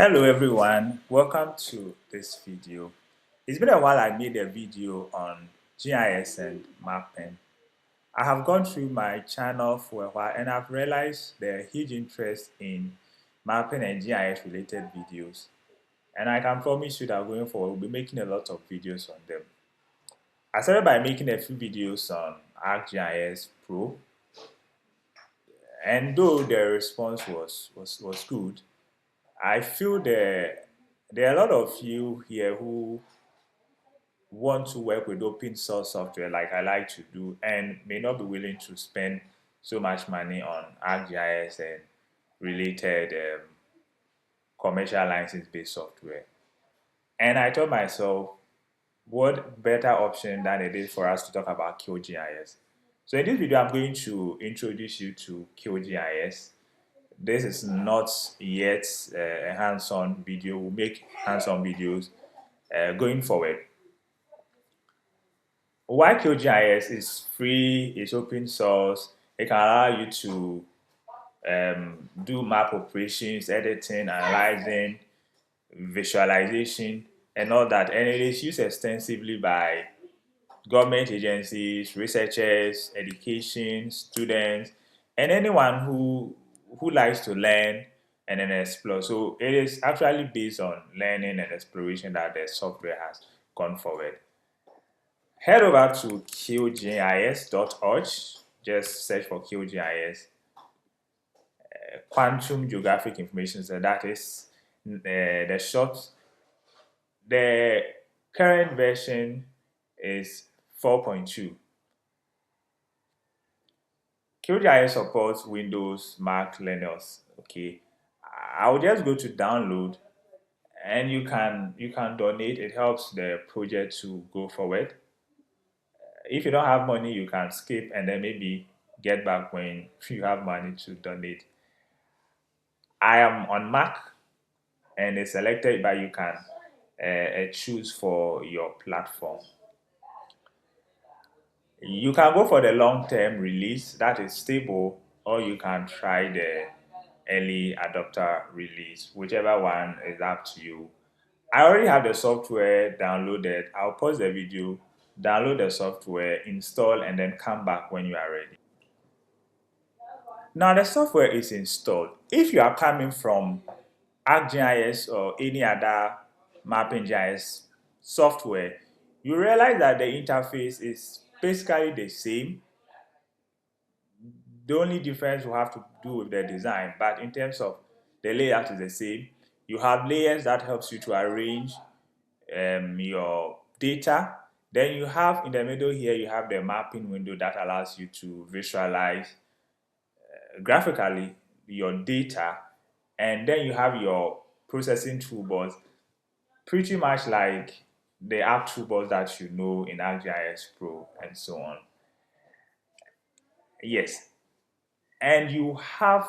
Hello everyone, welcome to this video. It's been a while I made a video on GIS and mapping. I have gone through my channel for a while and I've realized there's a huge interest in mapping and GIS related videos. And I can promise you that going forward we'll be making a lot of videos on them. I started by making a few videos on ArcGIS Pro, and though the response was good, I feel there are a lot of you here who want to work with open source software like I like to do and may not be willing to spend so much money on ArcGIS and related commercial license-based software. And I told myself, what better option than it is for us to talk about QGIS. So in this video, I'm going to introduce you to QGIS. This is not yet a hands-on video. We'll make hands-on videos going forward. Why QGIS is free, it's open source, it can allow you to do map operations, editing, analyzing, visualization, and all that. And it is used extensively by government agencies, researchers, education, students, and anyone who likes to learn and then explore. So it is actually based on learning and exploration that the software has gone forward. Head over to qgis.org. Just search for QGIS. Quantum Geographic Information. So that is the short. The current version is 4.2. QGIS supports Windows, Mac, Linux. Okay, I'll just go to download, and you can donate. It helps the project to go forward. If you don't have money, you can skip and then maybe get back when you have money to donate. I am on Mac and it's selected, but you can choose for your platform. You can go for the long-term release that is stable, or you can try the early adopter release. Whichever one is up to you. I already have the software downloaded. I'll pause the video, download the software, install, and then come back when you are ready. Now the software is installed. If you are coming from ArcGIS or any other mapping GIS software, you realize that the interface is basically the same. The only difference will have to do with the design, but in terms of the layout is the same. You have layers that helps you to arrange your data. Then you have in the middle here, you have the mapping window that allows you to visualize graphically your data. And then you have your processing toolbars, pretty much like the app toolbars that you know in ArcGIS Pro and so on. Yes. And you have,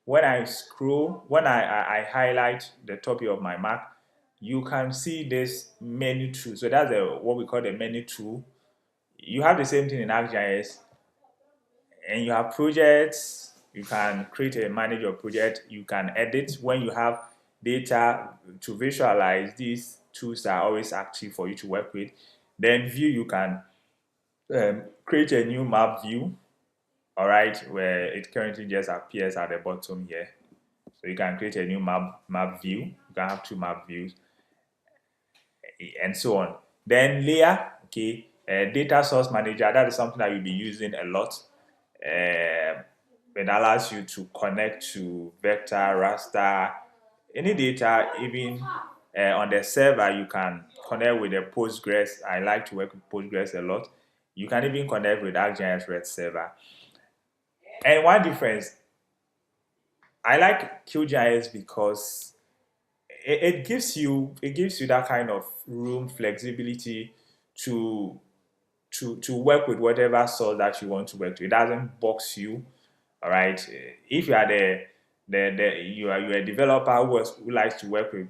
when I scroll, when I highlight the top of my Mac, you can see this menu tool. So that's what we call the menu tool. You have the same thing in ArcGIS, and you have projects. You can create and manage your project. You can edit when you have data to visualize. These tools are always active for you to work with. Then view, you can create a new map view. All right, where it currently just appears at the bottom here. So you can create a new map view. You can have two map views and so on. Then layer, okay, data source manager. That is something that you'll be using a lot. It allows you to connect to vector, raster, any data, even on the server. You can connect with the Postgres. I like to work with Postgres a lot. You can even connect with ArcGIS Red server. And one difference, I like QGIS because it gives you that kind of room, flexibility to work with whatever source that you want to work with. It doesn't box you. All right. If you are you are a developer who likes to work with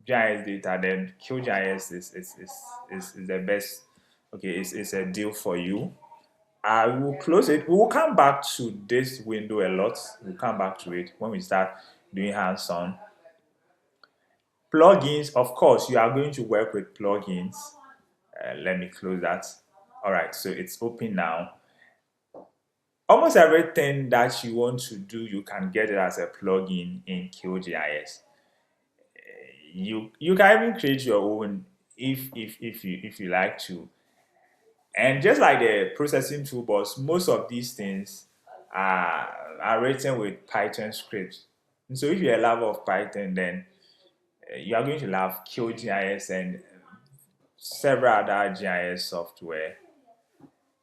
GIS data, then QGIS is the best. Okay, it's a deal for you. I will close it. We will come back to this window a lot. We'll come back to it when we start doing hands-on. Plugins, of course, you are going to work with plugins. Let me close that. All right, so it's open now. Almost everything that you want to do, you can get it as a plugin in QGIS. You can even create your own if you like to. And just like the processing toolbox, most of these things are written with Python scripts. And so if you're a lover of Python, then you are going to love QGIS and several other GIS software.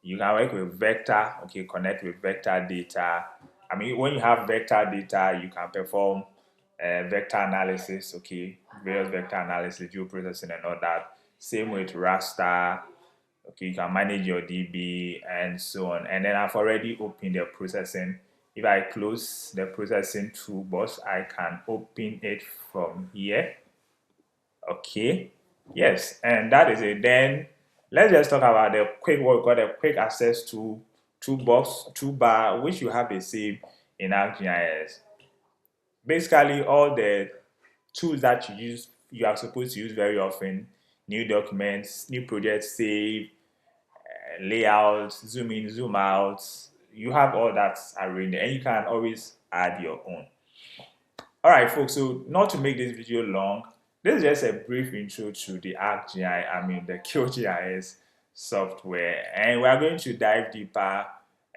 You can work with vector, okay, connect with vector data. I mean, when you have vector data, you can perform vector analysis, okay, various vector analysis, geoprocessing and all that. Same with raster, okay, you can manage your DB and so on. And then I've already opened the processing. If I close the processing toolbox, I can open it from here. Okay, yes, and that is it. Then let's just talk about the quick what we call the quick access to toolbar, which you have the same in ArcGIS. Basically, all the tools that you are supposed to use very often: new documents, new projects, save, layouts, zoom in, zoom out. You have all that arranged, and you can always add your own. All right, folks, so not to make this video long, this is just a brief intro to the the QGIS software, and we are going to dive deeper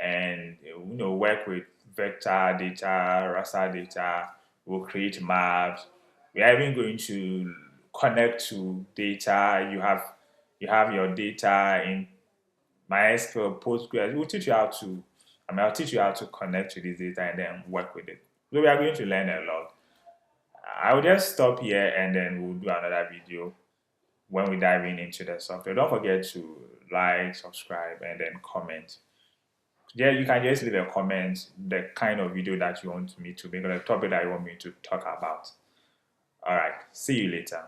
and work with vector data, raster data. We'll create maps. We are even going to connect to data. You have your data in MySQL, Postgres. We'll teach you how to. I'll teach you how to connect to this data and then work with it. So we are going to learn a lot. I'll just stop here and then we'll do another video when we dive into the software. Don't forget to like, subscribe, and then comment. Yeah, you can just leave a comment the kind of video that you want me to make or the topic that you want me to talk about. All right, see you later.